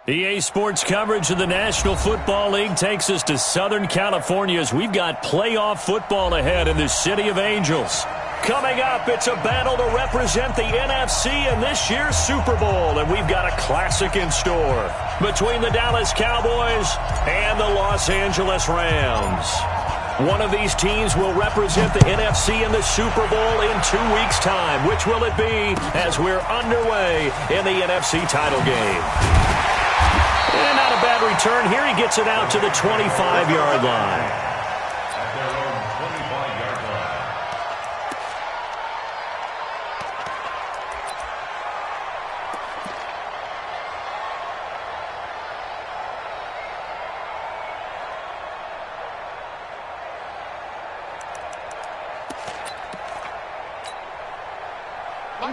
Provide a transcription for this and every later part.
EA Sports coverage of the National Football League takes us to Southern California as we've got playoff football ahead in the City of Angels. Coming up, it's a battle to represent the NFC in this year's Super Bowl, and we've got a classic in store between the Dallas Cowboys and the Los Angeles Rams. One of these teams will represent the NFC in the Super Bowl in 2 weeks' time. Which will it be as we're underway in the NFC title game? And not a bad return here. He gets it out to the 25-yard line.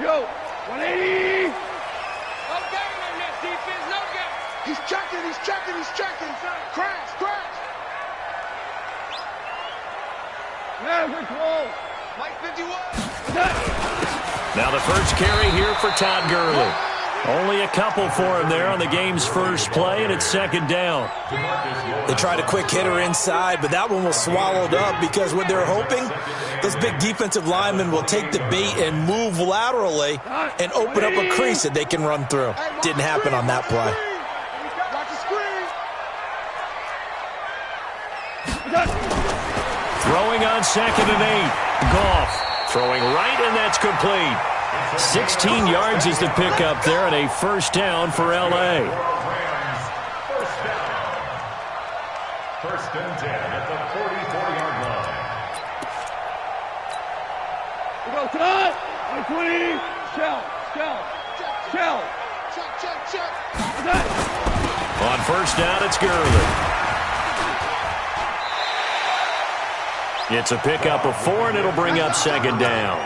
Go. 180. No game in that defense. No game. He's checking. He's checking. He's checking. Crash. Crash. Yeah, we're close. Mike 51. Now the first carry here for Todd Gurley. Only a couple for him there on the game's first play, and it's second down. They tried a quick hitter inside, but that one was swallowed up because what they're hoping, those big defensive linemen will take the bait and move laterally and open up a crease that they can run through. Didn't happen on that play. Throwing on 2nd and 8. Goff throwing right, and that's complete. 16 yards is the pickup there, and a first down for L.A. First and 10 at the 44-yard line. We go tonight. 20. Shell. Check. On first down, it's Gurley. It's a pickup of 4, and it'll bring up second down.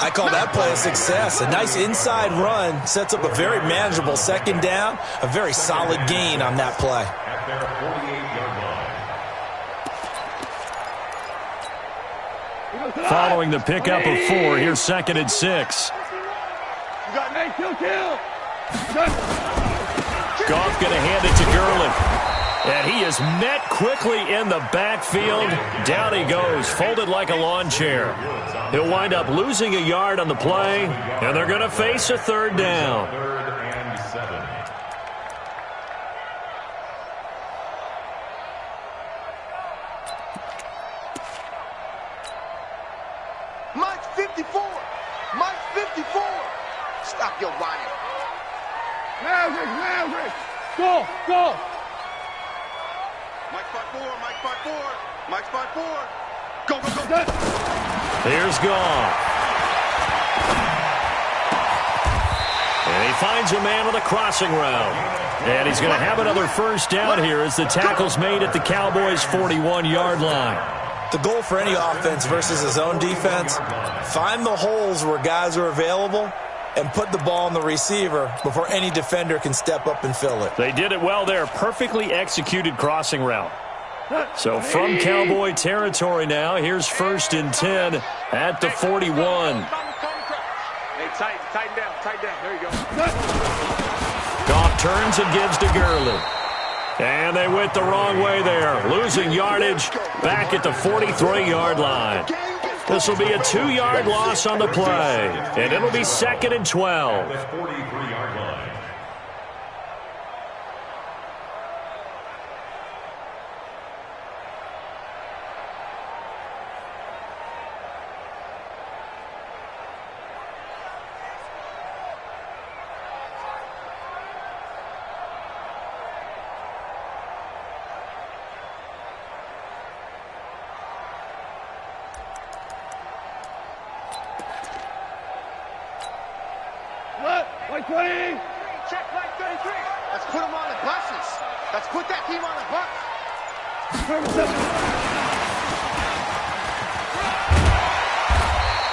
I call that play a success. A nice inside run sets up a very manageable second down. A very solid gain on that play. At their 48-yard line. Following the pickup of 4, here's 2nd and 6. You got Nate. Kill. Goff going to hand it to Gurley. And he is met quickly in the backfield. Down he goes, folded like a lawn chair. He'll wind up losing a yard on the play, and they're going to face a third down. 3rd and 7. Mike 54. Stop your running. Maverick. Go. Mike 54. Go. Here's Goff. And he finds a man on the crossing route. And he's going to have another first down here as the tackle's made at the Cowboys' 41-yard line. The goal for any offense versus his own defense, find the holes where guys are available and put the ball on the receiver before any defender can step up and fill it. They did it well there. Perfectly executed crossing route. So from Cowboy territory now, here's 1st and 10 at the 41. Hey, tighten down. There you go. Goff turns and gives to Gurley. And they went the wrong way there, losing yardage back at the 43-yard line. This will be a 2-yard loss on the play, and it'll be 2nd and 12. The 43-yard line. Mike 20. Check Mike 33. Let's put him on the buses. Let's put that team on the bus.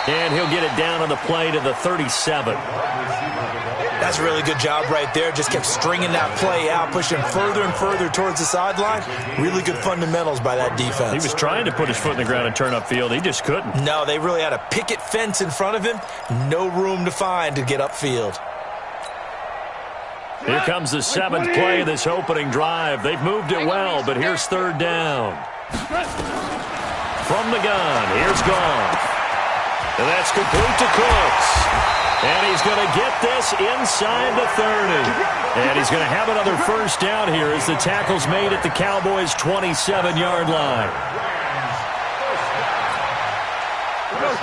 And he'll get it down on the play to the 37. That's a really good job right there. Just kept stringing that play out, pushing further and further towards the sideline. Really good fundamentals by that defense. He was trying to put his foot in the ground and turn upfield. He just couldn't. No, they really had a picket fence in front of him. No room to find to get upfield. Here comes the 7th play of this opening drive. They've moved it well, but here's 3rd down. From the gun, here's Goff. And that's complete to Cooks. And he's going to get this inside the 30. And he's going to have another 1st down here as the tackle's made at the Cowboys' 27-yard line.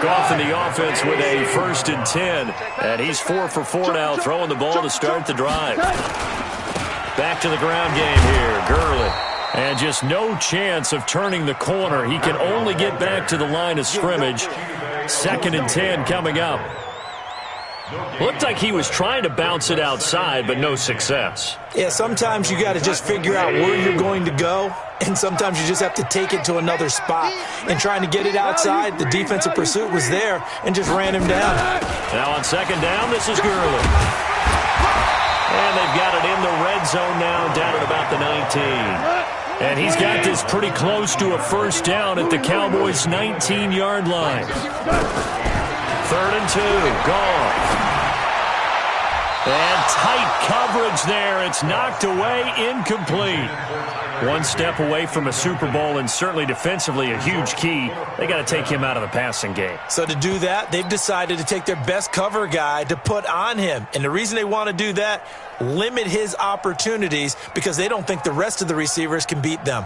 Goff in the offense with a 1st and 10. And he's 4 for 4 now, throwing the ball to start the drive. Back to the ground game here, Gurley. And just no chance of turning the corner. He can only get back to the line of scrimmage. 2nd and 10 coming up. Looked like he was trying to bounce it outside, but no success. Yeah, sometimes you got to just figure out where you're going to go, and sometimes you just have to take it to another spot. And trying to get it outside, the defensive pursuit was there and just ran him down. Now on 2nd down, this is Gurley. And they've got it in the red zone now, down at about the 19. And he's got this pretty close to a 1st down at the Cowboys' 19-yard line. 3rd and 2, Goff. And tight coverage there. It's knocked away, incomplete. 1 step away from a Super Bowl, and certainly defensively a huge key. They got to take him out of the passing game. So to do that, they've decided to take their best cover guy to put on him. And the reason they want to do that, limit his opportunities because they don't think the rest of the receivers can beat them.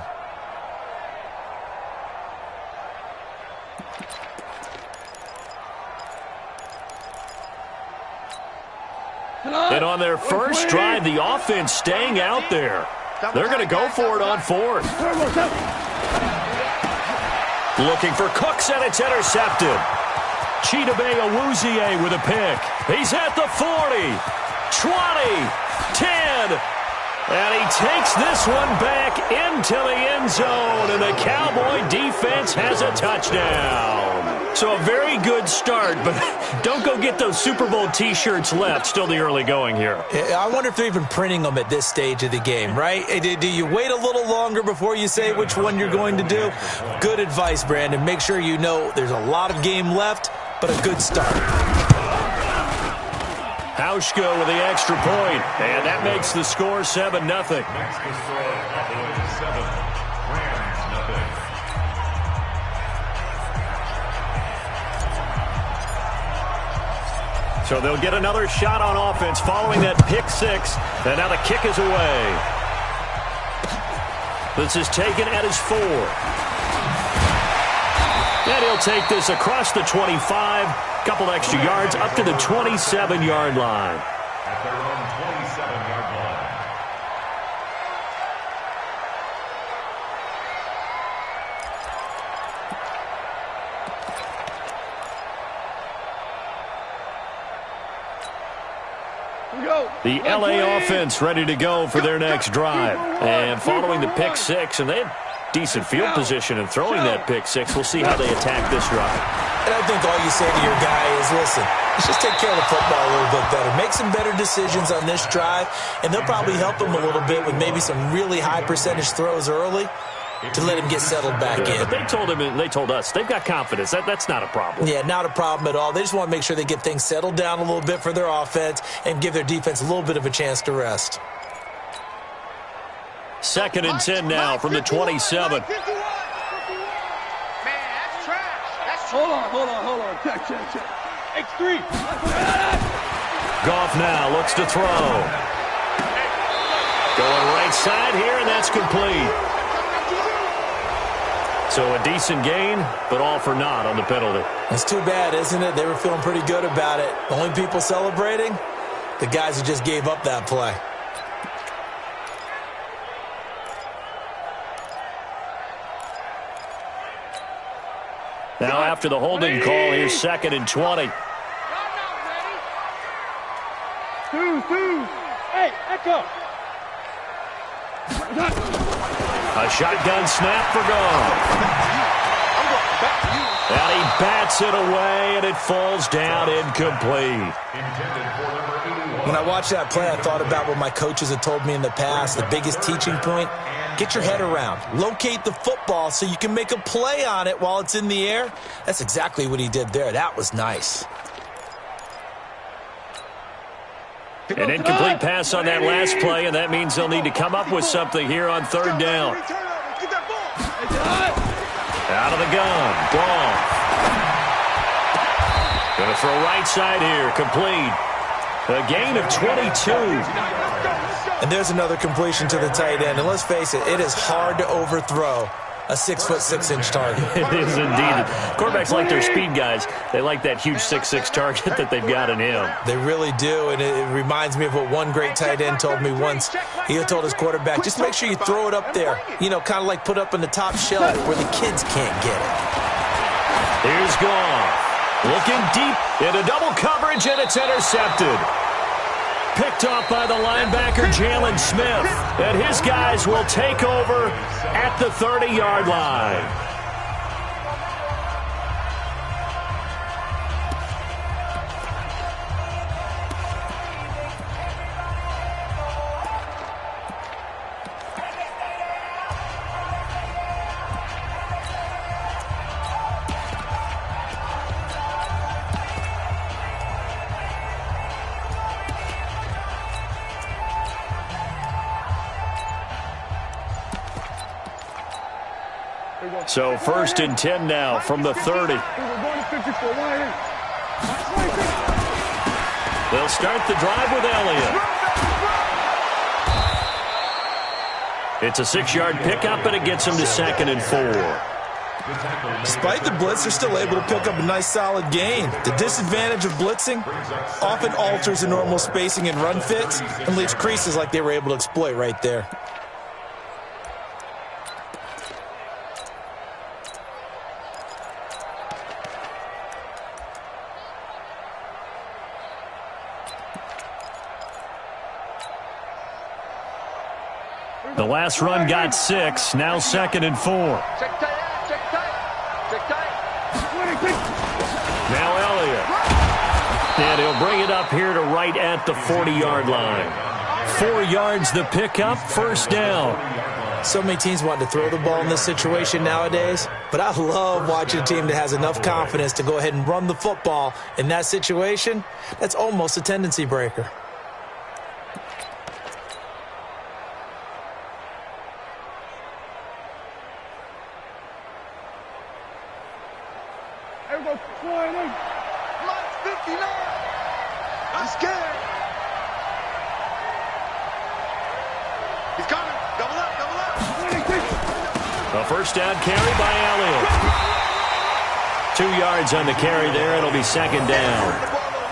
And on their 1st drive, the offense staying out there. They're going to go for it on 4th. Looking for Cooks, and it's intercepted. Chidobe Awuzie with a pick. He's at the 40, 20, 10. And he takes this one back into the end zone, and the Cowboy defense has a touchdown. So a very good start, but don't go get those Super Bowl T-shirts left. Still the early going here. I wonder if they're even printing them at this stage of the game, right? Do you wait a little longer before you say which one you're going to do? Good advice, Brandon. Make sure you know there's a lot of game left, but a good start. Hauschko with the extra point, and that makes the score 7-0. So they'll get another shot on offense following that pick 6, and now the kick is away. This is taken at his 4. And he'll take this across the 25, couple extra yards up to the 27-yard line. At their own 27-yard line. The LA offense ready to go for their next drive. And following the pick 6, and they had decent field position in throwing that pick 6. We'll see how they attack this drive. And I think all you say to your guy is, listen, let's just take care of the football a little bit better. Make some better decisions on this drive, and they'll probably help him a little bit with maybe some really high percentage throws early to let him get settled back in. But they told him, and they told us, they've got confidence. That's not a problem. Yeah, not a problem at all. They just want to make sure they get things settled down a little bit for their offense and give their defense a little bit of a chance to rest. 2nd and 10 now from the 27. Man, that's trash. Hold on. Check. X3. Goff now looks to throw. Going right side here, and that's complete. So a decent gain, but all for naught on the penalty. It's too bad, isn't it? They were feeling pretty good about it. The only people celebrating, the guys who just gave up that play. Now after the holding call, here's 2nd and 20. Hey, Echo. A shotgun snap for Goff. And he bats it away, and it falls down incomplete. When I watched that play, I thought about what my coaches had told me in the past. The biggest teaching point, get your head around. Locate the football so you can make a play on it while it's in the air. That's exactly what he did there. That was nice. An incomplete pass on that last play, and that means they'll need to come up with something here on third down. Out of the gun. Goff. Going to throw right side here. Complete. A gain of 22. And there's another completion to the tight end. And let's face it, it is hard to overthrow a 6'6" target. It is indeed. Quarterbacks like their speed guys. They like that huge 6'6" target that they've got in him. They really do, and it reminds me of what one great tight end told me once. He told his quarterback, just make sure you throw it up there. You know, kind of like put up in the top shelf where the kids can't get it. Here's Goff. Looking deep into double coverage, and it's intercepted. Picked off by the linebacker, Jalen Smith. And his guys will take over at the 30-yard line. So 1st and 10 now from the 30. They'll start the drive with Elliott. It's a 6-yard pickup, and it gets them to 2nd and 4. Despite the blitz, they're still able to pick up a nice solid gain. The disadvantage of blitzing often alters the normal spacing and run fits and leaves creases like they were able to exploit right there. The last run got 6. Now 2nd and 4. Now Elliott. And he'll bring it up here to right at the 40-yard line. 4 yards the pickup, 1st down. So many teams want to throw the ball in this situation nowadays, but I love watching a team that has enough confidence to go ahead and run the football in that situation. That's almost a tendency breaker. I'm scared. He's coming. Double up, double up. A 1st down carry by Elliott. 2 yards on the carry there. It'll be 2nd down.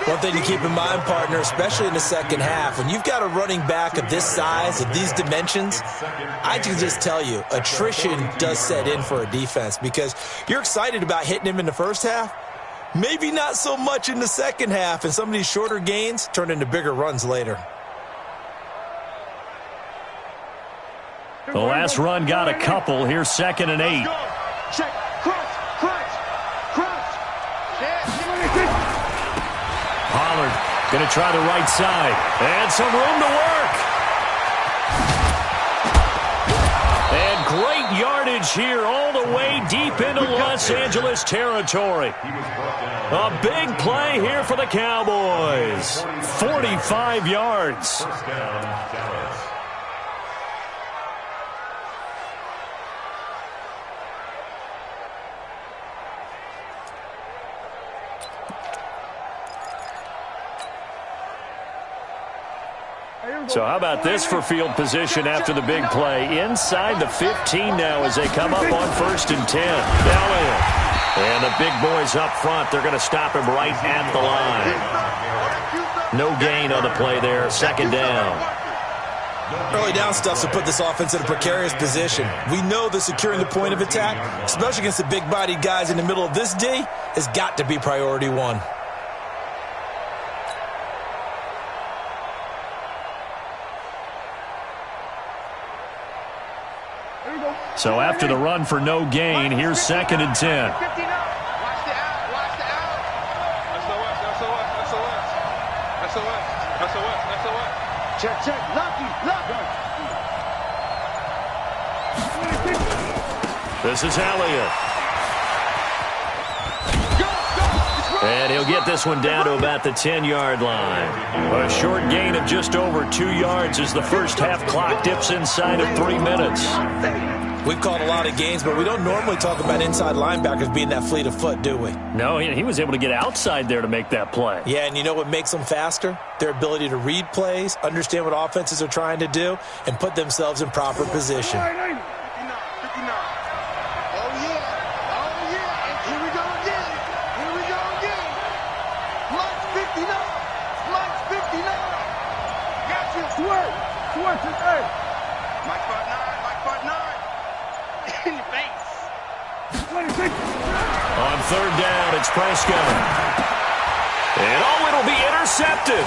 One thing to keep in mind, partner, especially in the second half, when you've got a running back of this size, of these dimensions, I can just tell you, attrition does set in for a defense because you're excited about hitting him in the first half. Maybe not so much in the second half, and some of these shorter gains turn into bigger runs later. The last run got a couple. Here's 2nd and 8. Check. Cross. Pollard going to try the right side. And some room to work. And great yardage here all the way deep into Los Angeles territory. A big play here for the Cowboys. 45 yards. First down, Dallas. So how about this for field position after the big play? Inside the 15 now as they come up on 1st and 10. Elliott. And the big boys up front, they're going to stop him right at the line. No gain on the play there. 2nd down. Early down stuff to put this offense in a precarious position. We know that securing the point of attack, especially against the big-bodied guys in the middle of this D, has got to be priority 1. So after the run for no gain, here's 2nd and 10. Watch the out. SOS. Check. Lucky. This is Elliott. And he'll get this one down to about the 10-yard line. A short gain of just over 2 yards as the first half clock dips inside of 3 minutes. We've called a lot of games, but we don't normally talk about inside linebackers being that fleet of foot, do we? No, he was able to get outside there to make that play. Yeah, and you know what makes them faster? Their ability to read plays, understand what offenses are trying to do, and put themselves in proper position. On third down, it's Prescott. And it'll be intercepted.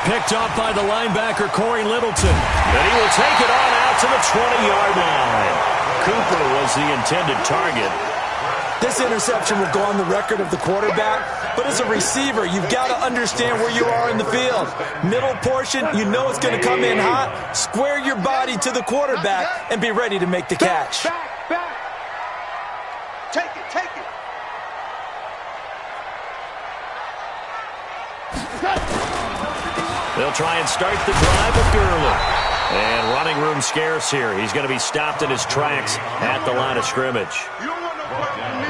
Picked up by the linebacker, Corey Littleton. And he will take it on out to the 20-yard line. Cooper was the intended target. This interception will go on the record of the quarterback, but as a receiver, you've got to understand where you are in the field. Middle portion, you know it's going to come in hot. Square your body to the quarterback and be ready to make the catch. Back. Take it. They'll try and start the drive with Gurley. And running room scarce here. He's going to be stopped in his tracks at the line of scrimmage.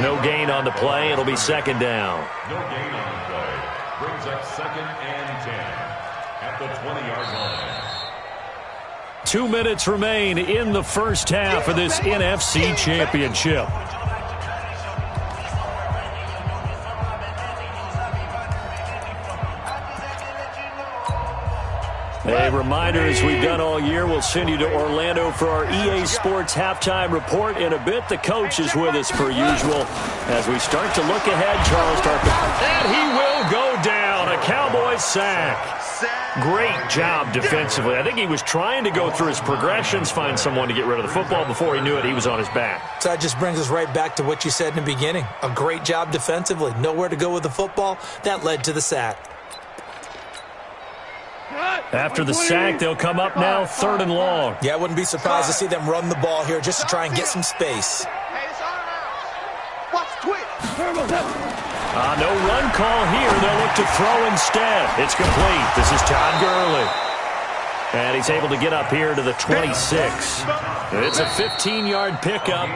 No gain on the play. It'll be second down. No gain on the play. Brings up 2nd and 10 at the 20-yard line. 2 minutes remain in the first half of this NFC Championship. A reminder, as we've done all year, we'll send you to Orlando for our EA Sports halftime report in a bit. The coach is with us per usual. As we start to look ahead, Charles Tarpon. And he will go down. A Cowboys sack. Great job defensively. I think he was trying to go through his progressions, find someone to get rid of the football. Before he knew it, he was on his back. So that just brings us right back to what you said in the beginning. A great job defensively. Nowhere to go with the football. That led to the sack. After the sack, they'll come up now 3rd and long. Yeah, I wouldn't be surprised to see them run the ball here just to try and get some space. Hey, it's our house. Watch Twitch. No run call here. They'll look to throw instead. It's complete. This is Todd Gurley. And he's able to get up here to the 26. It's a 15-yard pickup,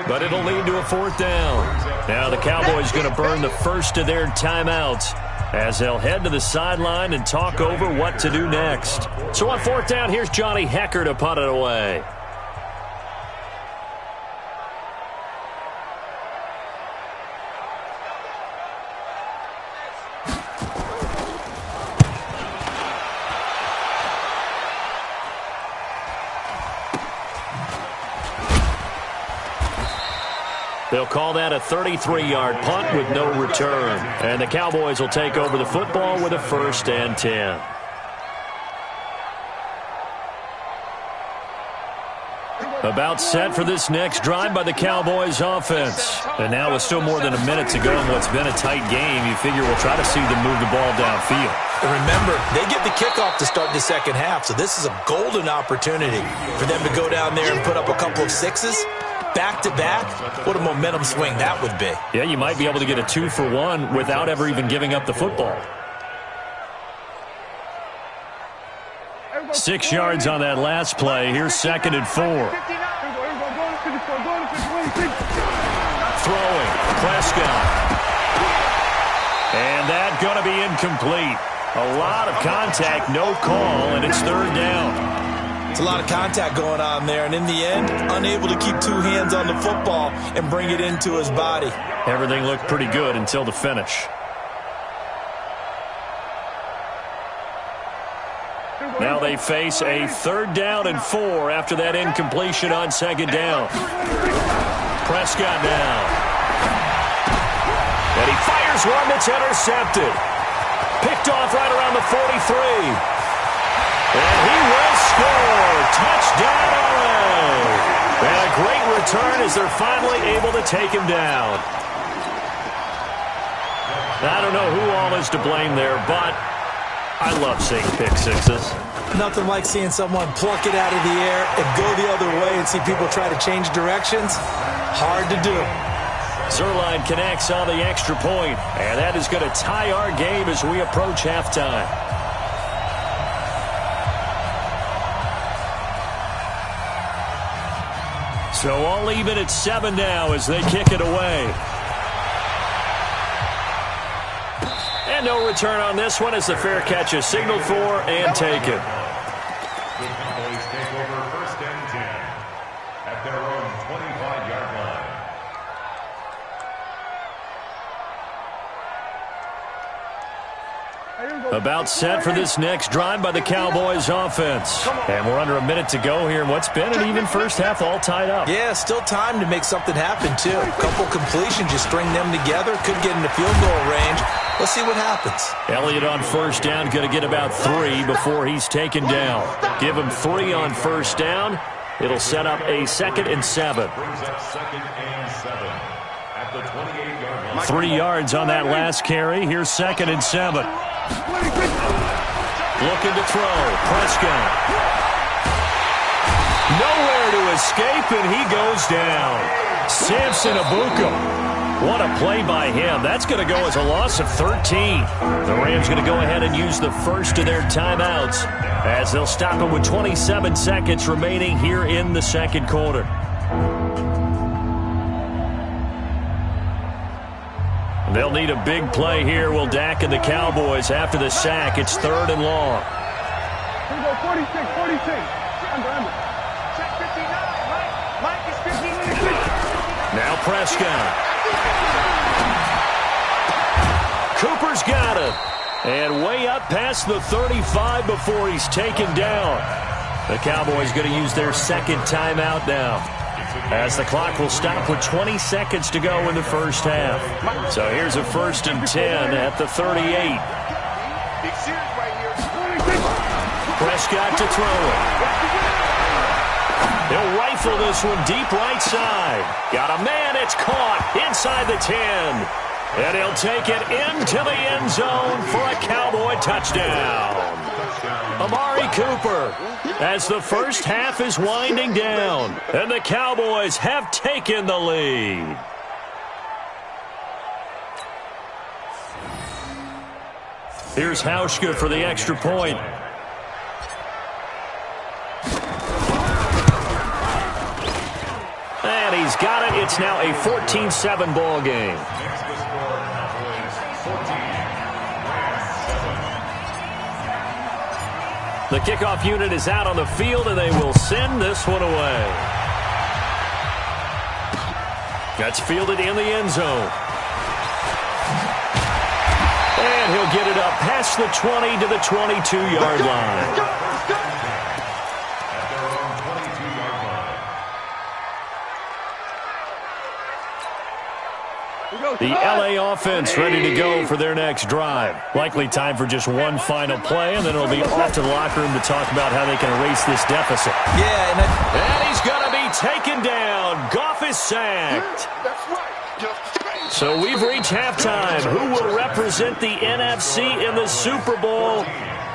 but it'll lead to a 4th down. Now the Cowboys going to burn the first of their timeouts as they'll head to the sideline and talk over what to do next. So on 4th down, here's Johnny Hecker to punt it away. They'll call that a 33-yard punt with no return. And the Cowboys will take over the football with a 1st and 10. About set for this next drive by the Cowboys offense. And now with still more than a minute to go in what's been a tight game, you figure we'll try to see them move the ball downfield. And remember, they get the kickoff to start the second half, so this is a golden opportunity for them to go down there and put up a couple of sixes. Back-to-back, what a momentum swing that would be. Yeah, you might be able to get a 2-for-1 without ever even giving up the football. 6 yards on that last play. Here's 2nd and 4. Throwing, Prescott. And that going to be incomplete. A lot of contact, no call, and it's 3rd down. It's a lot of contact going on there, and in the end, unable to keep 2 hands on the football and bring it into his body. Everything looked pretty good until the finish. Now they face a 3rd down and 4 after that incompletion on 2nd down. Prescott now. And he fires one that's intercepted. Picked off right around the 43. And he will score. Touchdown, LA. And a great return as they're finally able to take him down. I don't know who all is to blame there, but I love seeing pick sixes. Nothing like seeing someone pluck it out of the air and go the other way and see people try to change directions. Hard to do. Zerline connects on the extra point, and that is going to tie our game as we approach halftime. So all even at 7 now as they kick it away. And no return on this one as the fair catch is signaled for and taken. The Cowboys take over first and 10 at their own 25-yard line. About set for this next drive by the Cowboys offense. And we're under a minute to go here in what's been an even first half, all tied up. Yeah, still time to make something happen, too. A couple completions, just string them together. Could get into field goal range. Let's see what happens. Elliott on first down, going to get about 3 before he's taken down. Give him 3 on first down. It'll set up a 2nd and 7. Brings up 2nd and 7 at the 28-yard line. 3 yards on that last carry. Here's 2nd and 7. Looking to throw. Prescott. Nowhere to escape, and he goes down. Samson Abuka. What a play by him. That's going to go as a loss of 13. The Rams going to go ahead and use the first of their timeouts as they'll stop him with 27 seconds remaining here in the second quarter. They'll need a big play here. Will Dak and the Cowboys after the sack. It's 3rd and long. 46. Under. Check 59. Mike is 59. Now Prescott. Cooper's got it. And way up past the 35 before he's taken down. The Cowboys going to use their second timeout now, as the clock will stop with 20 seconds to go in the first half. So here's a 1st and 10 at the 38. Prescott to throw it. He'll rifle this one deep right side. Got a man, it's caught inside the 10. And he'll take it into the end zone for a Cowboy touchdown. Amari Cooper, as the first half is winding down, and the Cowboys have taken the lead. Here's Hauschka for the extra point. And he's got it. It's now a 14-7 ball game. The kickoff unit is out on the field, and they will send this one away. That's fielded in the end zone. And he'll get it up past the 20 to the 22-yard line. The LA offense ready to go for their next drive. Likely time for just one final play, and then it'll be off to the locker room to talk about how they can erase this deficit. Yeah, and he's going to be taken down. Goff is sacked. So we've reached halftime. Who will represent the NFC in the Super Bowl?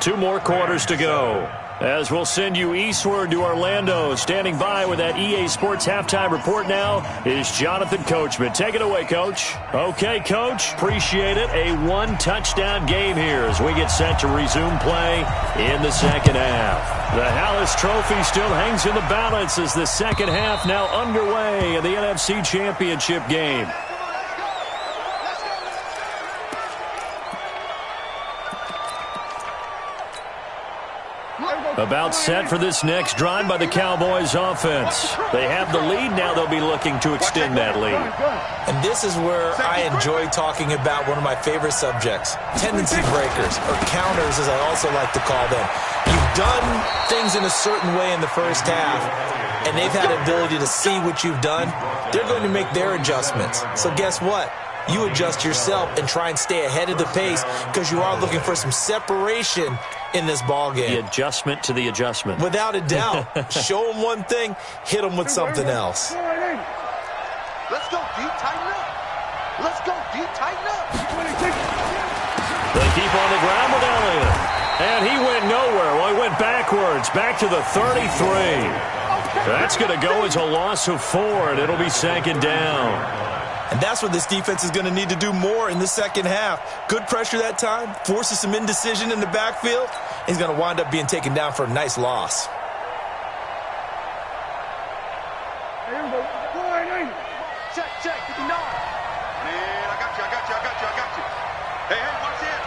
2 more quarters to go, as we'll send you eastward to Orlando. Standing by with that EA Sports halftime report now is Jonathan Coachman. Take it away, Coach. Okay, Coach. Appreciate it. A 1-touchdown game here as we get set to resume play in the second half. The Hallis Trophy still hangs in the balance as the second half now underway in the NFC Championship game. About set for this next drive by the Cowboys offense. They have the lead now. They'll be looking to extend that lead. And this is where I enjoy talking about one of my favorite subjects, tendency breakers, or counters as I also like to call them. You've done things in a certain way in the first half, and they've had the ability to see what you've done. They're going to make their adjustments. So guess what? You adjust yourself and try and stay ahead of the pace because you are looking for some separation in this ball game. The adjustment to the adjustment. Without a doubt. Show them one thing, hit them with something else. Let's go deep, tighten up. Let's go deep, tighten up. They keep on the ground with Elliott. And he went nowhere. Well, he went backwards, back to the 33. That's going to go as a loss of 4, and it'll be 2nd down. And that's what this defense is going to need to do more in the second half. Good pressure that time, forces some indecision in the backfield. He's going to wind up being taken down for a nice loss. Here we go. Check, 59. Man, I got you. Hey, watch it.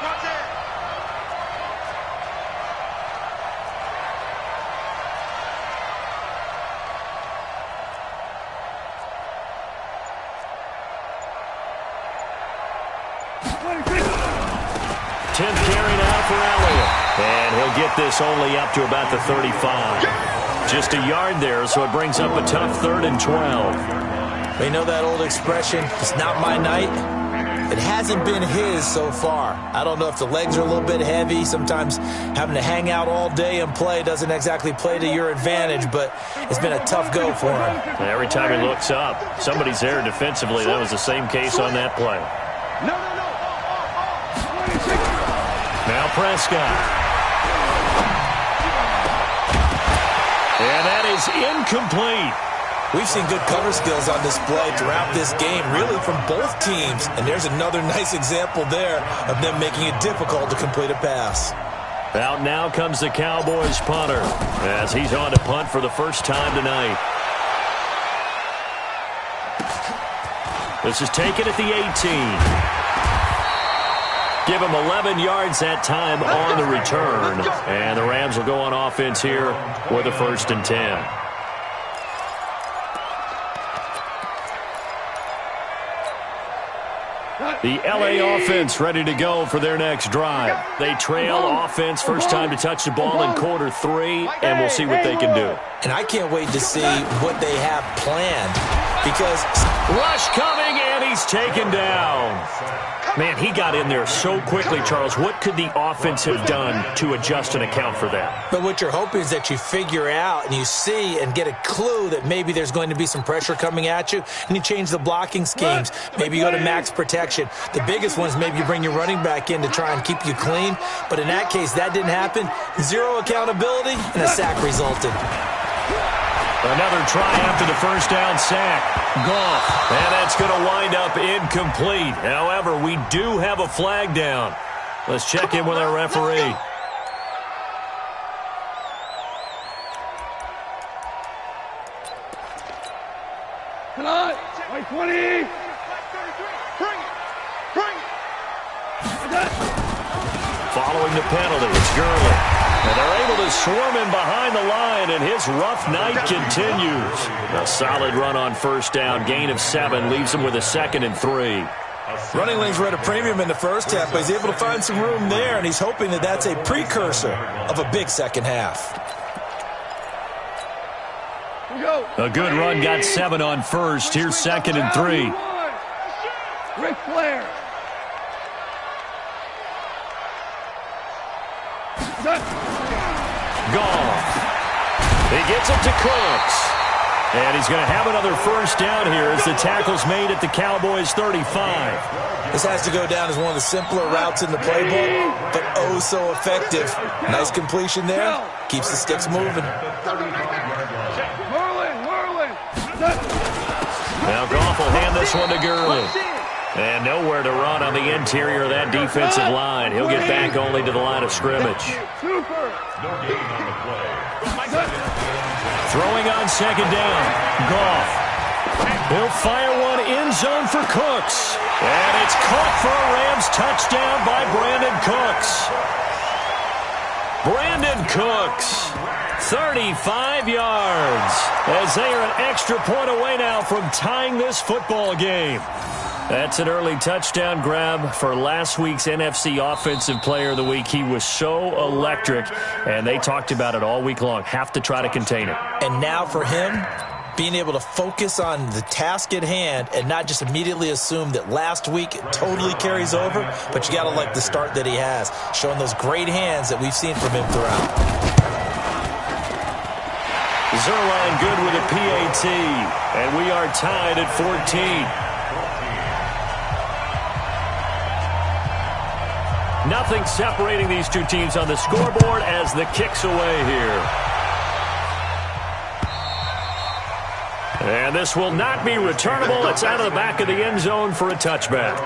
10th carry now for Elliott. And he'll get this only up to about the 35. Just a yard there, so it brings up a tough 3rd and 12. They know that old expression, it's not my night. It hasn't been his so far. I don't know if the legs are a little bit heavy. Sometimes having to hang out all day and play doesn't exactly play to your advantage, but it's been a tough go for him. Every time he looks up, somebody's there defensively. That was the same case on that play. No. Now Prescott. And that is incomplete. We've seen good cover skills on display throughout this game, really from both teams. And there's another nice example there of them making it difficult to complete a pass. Out now comes the Cowboys punter as he's on to punt for the first time tonight. This is taken at the 18. Give him 11 yards that time on the return. And the Rams will go on offense here with a 1st and 10. The LA offense ready to go for their next drive. They trail offense first time to touch the ball in quarter 3, and we'll see what they can do. And I can't wait to see what they have planned because rush coming, and he's taken down. Man, he got in there so quickly, Charles. What could the offense have done to adjust and account for that? But what you're hoping is that you figure out and you see and get a clue that maybe there's going to be some pressure coming at you, and you change the blocking schemes. Maybe you go to max protection. The biggest one is maybe you bring your running back in to try and keep you clean. But in that case, that didn't happen. Zero accountability, and a sack resulted. Another try after the first down sack. Goff. And that's going to wind up incomplete. However, we do have a flag down. Let's check in with our referee. Come on. 20. Bring it. Following the penalty, it's Gurley. And they're able to swarm him behind the line, and his rough night continues. A solid run on first down. Gain of 7 leaves him with a 2nd and 3. Running lanes were at a premium in the first half, but he's able to find some room there, and he's hoping that that's a precursor of a big second half. A good run, got 7 on first. Here's 2nd and 3. Ric Flair. Goff. He gets it to Cooks. And he's going to have another first down here as the tackle's made at the Cowboys 35. This has to go down as one of the simpler routes in the playbook, but oh so effective. Nice completion there. Keeps the sticks moving. Merlin. Now Goff will hand this one to Gurley. And nowhere to run on the interior of that defensive line. He'll get back only to the line of scrimmage. Throwing on second down. Goff. He'll fire one end zone for Cooks. And it's caught for a Rams touchdown by Brandon Cooks. Brandon Cooks, 35 yards, as they are an extra point away now from tying this football game. That's an early touchdown grab for last week's NFC Offensive Player of the Week. He was so electric, and they talked about it all week long. Have to try to contain it. And now for him, being able to focus on the task at hand and not just immediately assume that last week it totally carries over, but you got to like the start that he has, showing those great hands that we've seen from him throughout. Zerline good with a PAT, and we are tied at 14. Nothing separating these two teams on the scoreboard as the kick's away here. And this will not be returnable. It's out of the back of the end zone for a touchback.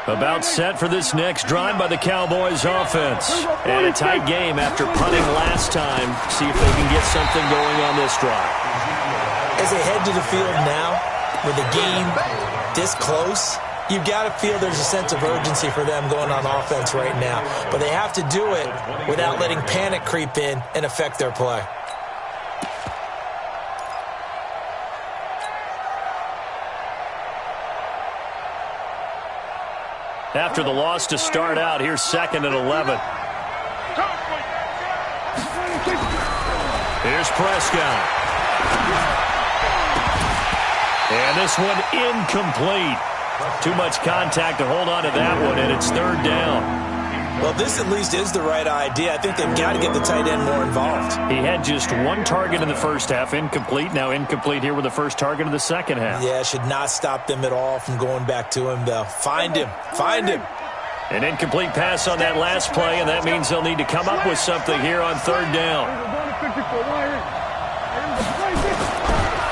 About set for this next drive by the Cowboys offense. And a tight game after punting last time. See if they can get something going on this drive. As they head to the field now, with the game this close, you've got to feel there's a sense of urgency for them going on offense right now. But they have to do it without letting panic creep in and affect their play. After the loss to start out, here's 2nd and 11. Here's Prescott. And this one incomplete. Too much contact to hold on to that one, and it's 3rd down. Well, this at least is the right idea. I think they've got to get the tight end more involved. He had just 1 target in the first half, incomplete. Now incomplete here with the first target of the second half. Yeah, should not stop them at all from going back to him, though. Find him. Find him. An incomplete pass on that last play, and that means they'll need to come up with something here on 3rd down.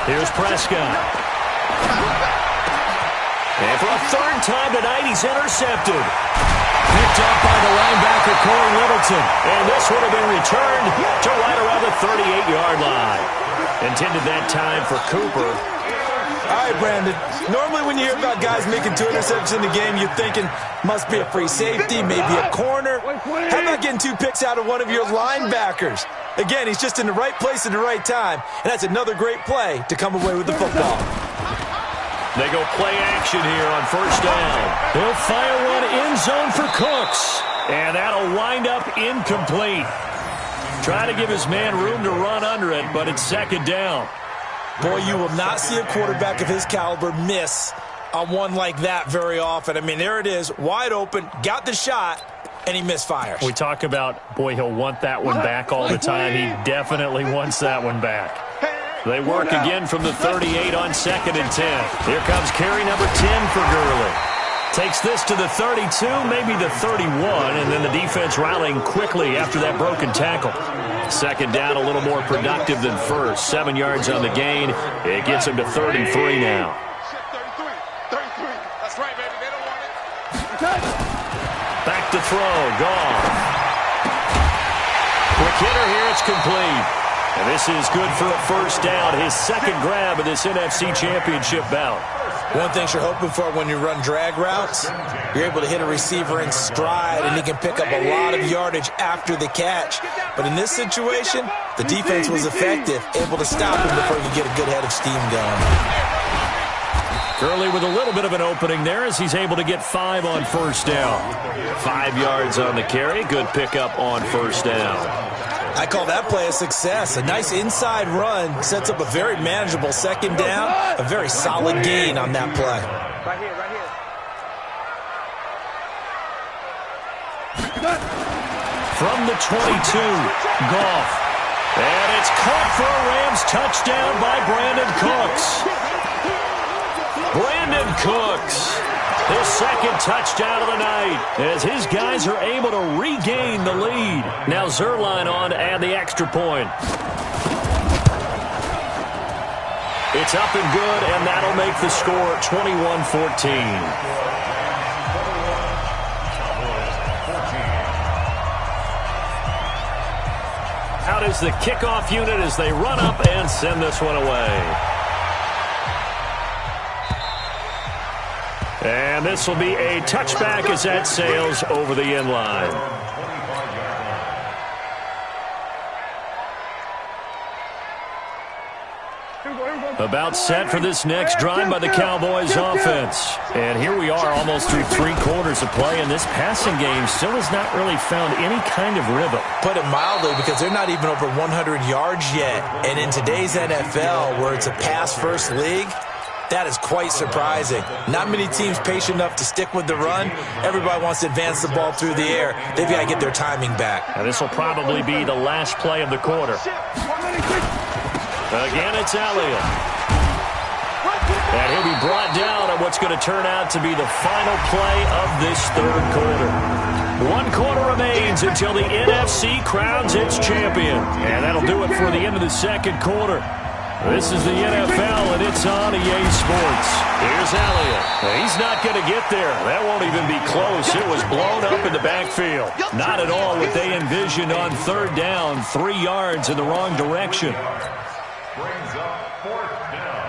Here's Prescott. And for a 3rd time tonight, he's intercepted. Picked up by the linebacker, Corey Littleton. And this would have been returned to right around the 38-yard line. Intended that time for Cooper. All right, Brandon. Normally when you hear about guys making 2 interceptions in the game, you're thinking must be a free safety, maybe a corner. How about getting 2 picks out of one of your linebackers? Again, he's just in the right place at the right time, and that's another great play to come away with the football. They go play action here on 1st down. They'll fire one end zone for Cooks. And that'll wind up incomplete. Trying to give his man room to run under it, but it's 2nd down. Boy, you will not see a quarterback of his caliber miss on one like that very often. I mean, there it is, wide open, got the shot, and he misfires. We talk about, boy, he'll want that one back all the time. He definitely wants that one back. They work again from the 38 on 2nd and 10. Here comes carry number 10 for Gurley. Takes this to the 32, maybe the 31, and then the defense rallying quickly after that broken tackle. 2nd down, a little more productive than first. 7 yards on the gain. It gets him to 33 now. 33. That's right, baby. They don't want it. Back to throw. Gone. Quick hitter here. It's complete. And this is good for a 1st down. His 2nd grab of this NFC Championship bout. One thing you're hoping for when you run drag routes, you're able to hit a receiver in stride, and he can pick up a lot of yardage after the catch. But in this situation, the defense was effective, able to stop him before he could get a good head of steam going. Gurley with a little bit of an opening there as he's able to get 5 on 1st down. 5 yards on the carry. Good pickup on 1st down. I call that play a success. A nice inside run sets up a very manageable 2nd down. A very solid gain on that play. Right here. From the 22, Goff. And it's caught for a Rams touchdown by Brandon Cooks. Brandon Cooks, his 2nd touchdown of the night, as his guys are able to regain the lead. Now Zerline on to add the extra point. It's up and good, and that'll make the score 21-14. Out is the kickoff unit as they run up and send this one away. And this will be a touchback as that sails over the end line. About set for this next drive by the Cowboys offense. And here we are almost through 3 quarters of play, and this passing game still has not really found any kind of rhythm. Put it mildly, because they're not even over 100 yards yet. And in today's NFL, where it's a pass-first league, that is quite surprising. Not many teams patient enough to stick with the run. Everybody wants to advance the ball through the air. They've got to get their timing back. Now this will probably be the last play of the quarter. Again, it's Elliott. And he'll be brought down on what's going to turn out to be the final play of this third quarter. 1 quarter remains until the NFC crowns its champion. And that'll do it for the end of the second quarter. This is the NFL, and it's on EA Sports. Here's Elliott. He's not going to get there. That won't even be close. It was blown up in the backfield. Not at all what they envisioned on third down. 3 yards in the wrong direction. Brings up fourth down.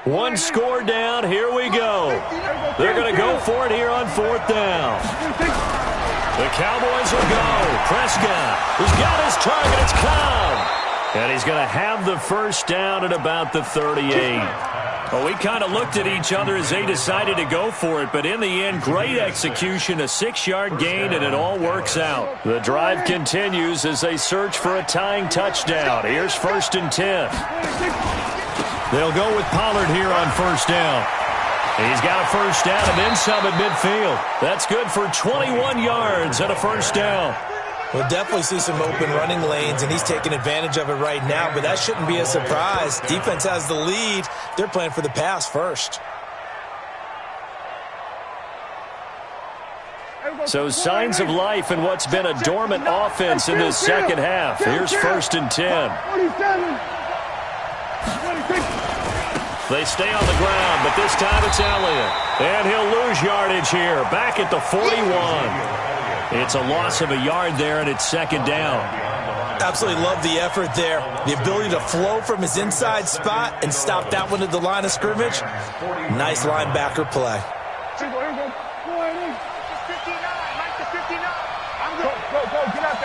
One score down. Here we go. They're going to go for it here on fourth down. The Cowboys will go. Prescott has got his target. It's caught. And he's going to have the first down at about the 38. Well, we kind of looked at each other as they decided to go for it, but in the end, great execution, a 6-yard gain, and it all works out. The drive continues as they search for a tying touchdown. Here's 1st and 10. They'll go with Pollard here on first down. He's got a first down and then some at midfield. That's good for 21 yards and a first down. We'll definitely see some open running lanes, and he's taking advantage of it right now, but that shouldn't be a surprise. Defense has the lead. They're playing for the pass first. So signs of life in what's been a dormant offense in this second half. Here's 1st and 10. They stay on the ground, but this time it's Elliott. And he'll lose yardage here, back at the 41. It's a loss of a yard there, and it's 2nd down. Absolutely love the effort there. The ability to flow from his inside spot and stop that one at the line of scrimmage. Nice linebacker play.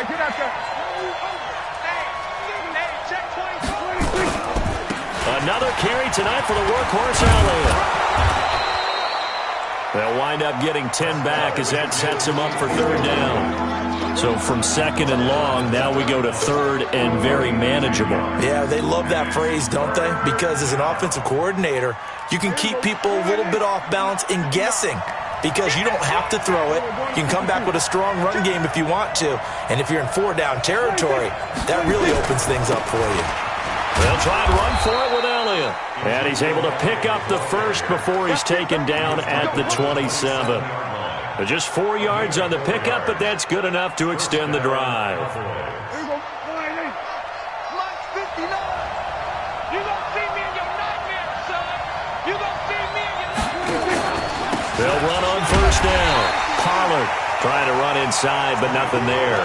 Get out there. Another carry tonight for the workhorse Elliott. They'll wind up getting 10 back as that sets him up for 3rd down. So from 2nd and long, now we go to 3rd and very manageable. Yeah, they love that phrase, don't they? Because as an offensive coordinator, you can keep people a little bit off balance and guessing. Because you don't have to throw it. You can come back with a strong run game if you want to. And if you're in 4-down territory, that really opens things up for you. They'll try and run for it with Elliott. And he's able to pick up the first before he's taken down at the 27. Just 4 yards on the pickup, but that's good enough to extend the drive. They'll run on first down. Pollard trying to run inside, but nothing there.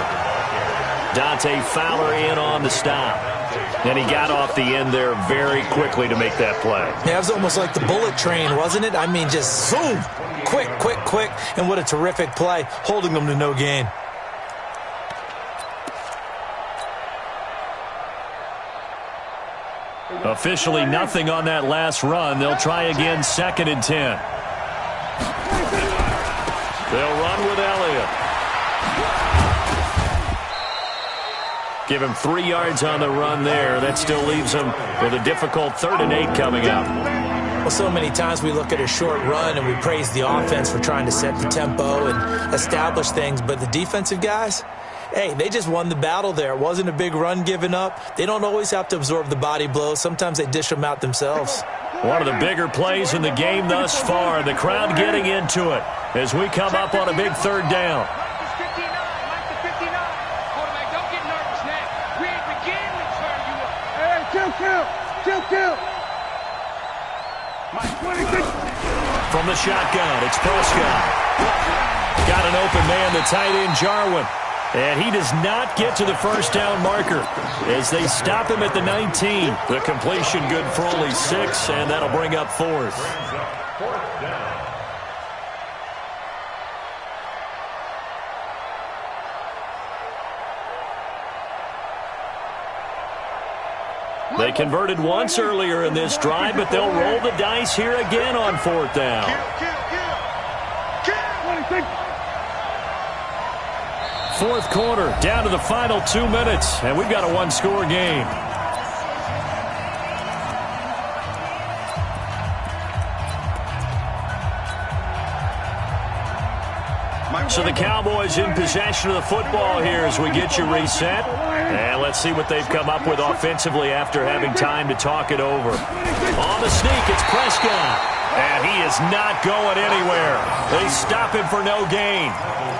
Dante Fowler in on the stop. And he got off the end there very quickly to make that play. Yeah, it was almost like the bullet train, wasn't it? I mean, just zoom. Quick. And what a terrific play, holding them to no gain. Officially nothing on that last run. They'll try again, 2nd and 10. They'll run with Elliott. Give him 3 yards on the run there. That still leaves him with a difficult 3rd and 8 coming up. Well, so many times we look at a short run and we praise the offense for trying to set the tempo and establish things, but the defensive guys, hey, they just won the battle there. It wasn't a big run given up. They don't always have to absorb the body blows. Sometimes they dish them out themselves. One of the bigger plays in the game thus far. The crowd getting into it as we come up on a big 3rd down. Kill. From the shotgun, it's Prescott. Got an open man, the tight end, Jarwin. And he does not get to the first down marker as they stop him at the 19. The completion good for only 6, and that'll bring up 4th. They converted once earlier in this drive, but they'll roll the dice here again on 4th down. Fourth quarter, down to the final 2 minutes, and we've got a 1-score game. So the Cowboys in possession of the football here as we get you reset. And let's see what they've come up with offensively after having time to talk it over. On the sneak, it's Prescott. And he is not going anywhere. They stop him for no gain.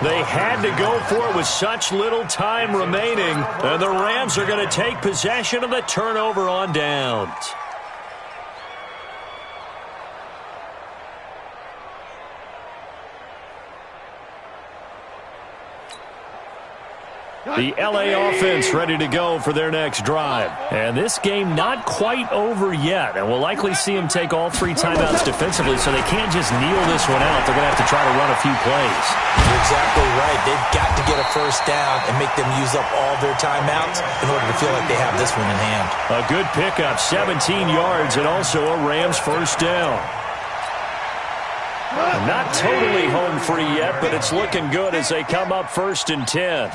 They had to go for it with such little time remaining. And the Rams are going to take possession of the turnover on downs. The L.A. offense ready to go for their next drive. And this game not quite over yet. And we'll likely see them take all 3 timeouts defensively, so they can't just kneel this one out. They're going to have to try to run a few plays. You're exactly right. They've got to get a first down and make them use up all their timeouts in order to feel like they have this one in hand. A good pickup, 17 yards, and also a Rams first down. Not totally home free yet, but it's looking good as they come up 1st and 10.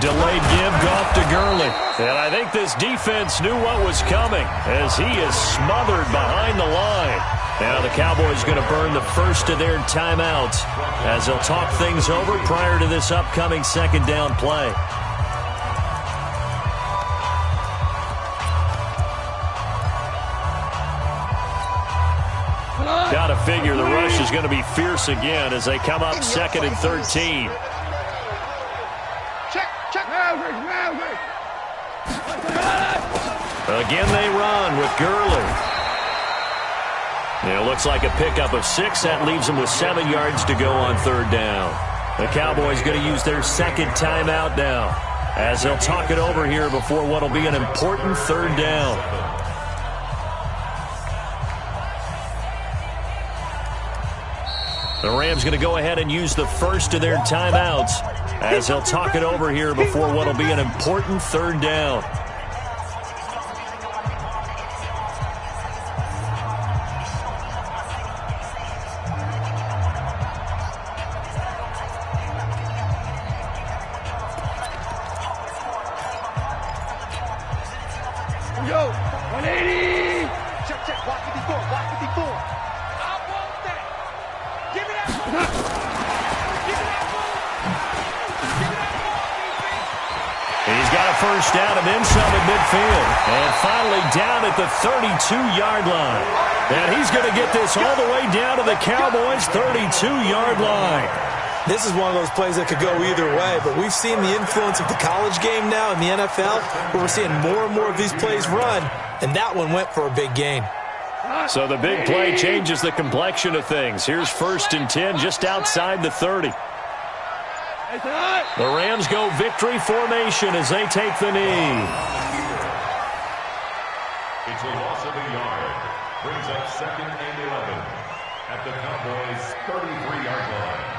Delayed give off to Gurley. And I think this defense knew what was coming as he is smothered behind the line. Now the Cowboys going to burn the first of their timeouts as they'll talk things over prior to this upcoming 2nd down play. Got to figure the rush is going to be fierce again as they come up 2nd and 13. Again they run with Gurley. And it looks like a pickup of 6. That leaves them with 7 yards to go on 3rd down. The Cowboys going to use their 2nd timeout now as they'll talk it over here before what will be an important 3rd down. The Rams going to go ahead and use the first of their timeouts as they'll talk it over here before what will be an important 3rd down. Go, 180. Check, block 54, block 54. I want that. Give me that ball. Give me that ball. Give me that ball. He's got a first down and then some at midfield. And finally down at the 32-yard line. And he's going to get this all the way down to the Cowboys' 32-yard line. This is one of those plays that could go either way, but we've seen the influence of the college game now in the NFL, where we're seeing more and more of these plays run, and that one went for a big gain. So the big play changes the complexion of things. Here's 1st and 10 just outside the 30. The Rams go victory formation as they take the knee. It's a loss of a yard. Brings up 2nd and 11 at the Cowboys' 33-yard line.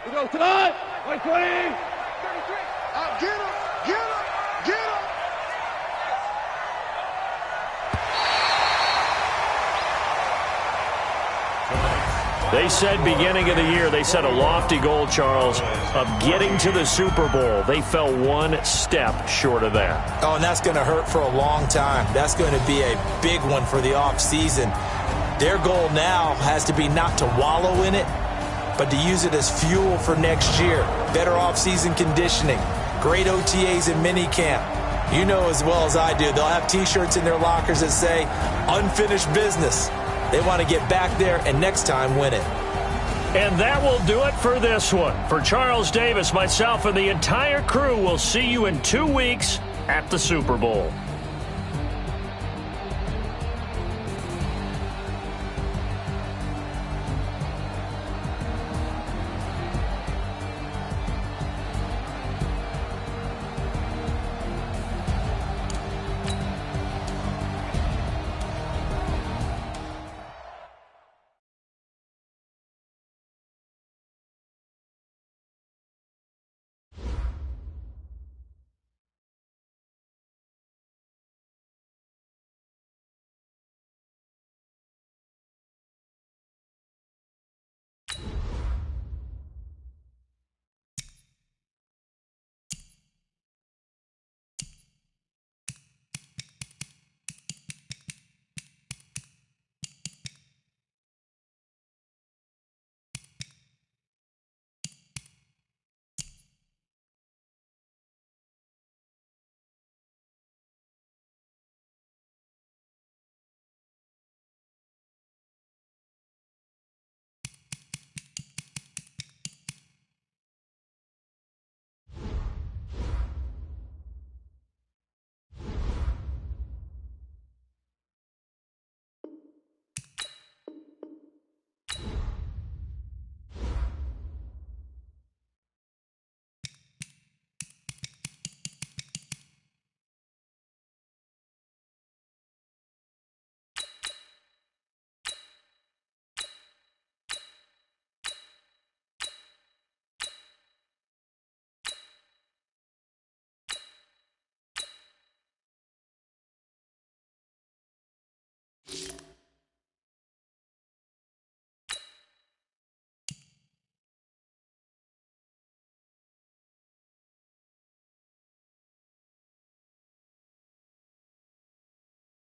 We go tonight. 120. 33. Get him. Get him. Get him. They said beginning of the year, they set a lofty goal, Charles, of getting to the Super Bowl. They fell 1 step short of that. Oh, and that's going to hurt for a long time. That's going to be a big one for the offseason. Their goal now has to be not to wallow in it, but to use it as fuel for next year. Better offseason conditioning, great OTAs and minicamp. You know as well as I do, they'll have T-shirts in their lockers that say, unfinished business. They want to get back there and next time win it. And that will do it for this one. For Charles Davis, myself, and the entire crew, we'll see you in 2 weeks at the Super Bowl.